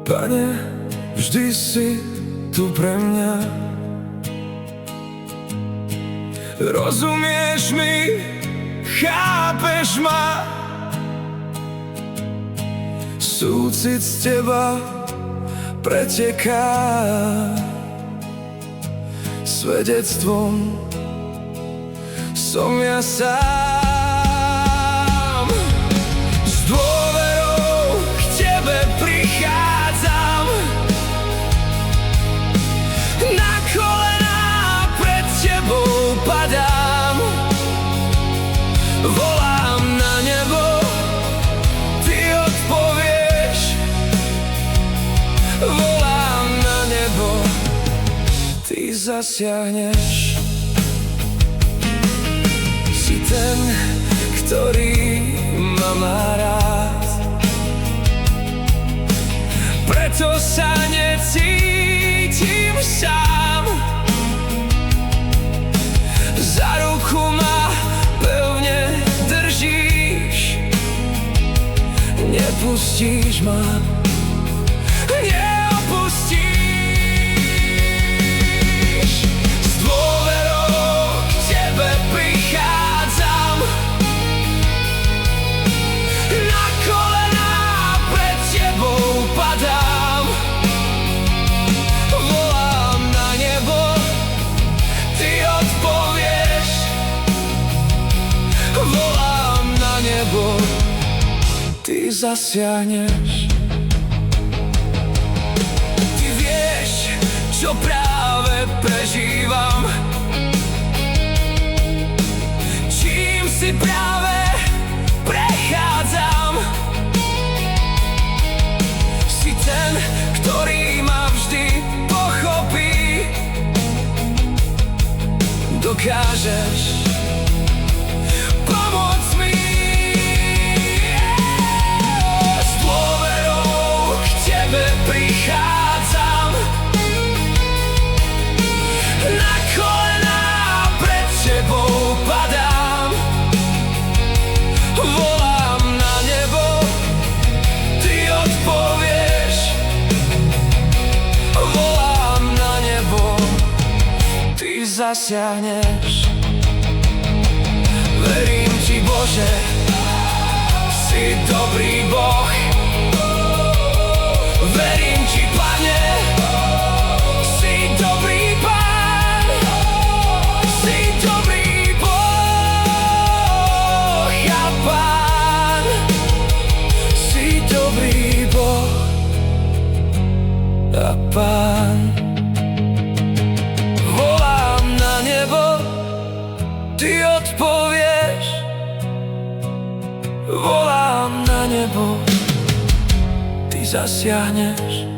Pane, vždy si tu pre mňa. Rozumieš mi, chápeš ma. Súcit z teba preteká svedectvom som ja sám. S dôverou k tebe prichádzam, na kolená pred tebou padám. Volám na nebo, ty odpovieš. Volám na nebo, ty zasiahneš. Si ten, ktorý ma má rád, preto sa necítim sám. Za ruku ma pevne držíš, nepustíš ma, neopustíš. S dôverou k tebe prichádzam, na kolená pred tebou padám. Volám na nebo, ty odpovieš. Volám na nebo, ty zasiahneš. Ty vieš, čo práve prežívam, čím si práve prechádzam. Si ten, ktorý ma vždy pochopí. Dokážeš pomôcť mi. S dôverou k tebe prichádzam, na kolená pred tebou padám. Volám na nebo, ty odpovieš. Volám na nebo, ty zasiahneš. Verím ti, Bože, si dobrý Boh. Verím ti, Pane, si dobrý Pán. Si dobrý Boh a Pán. Si dobrý Boh a Pán. Volám na nebo, ty odpovieš. Volám na nebo, ty zasiahneš.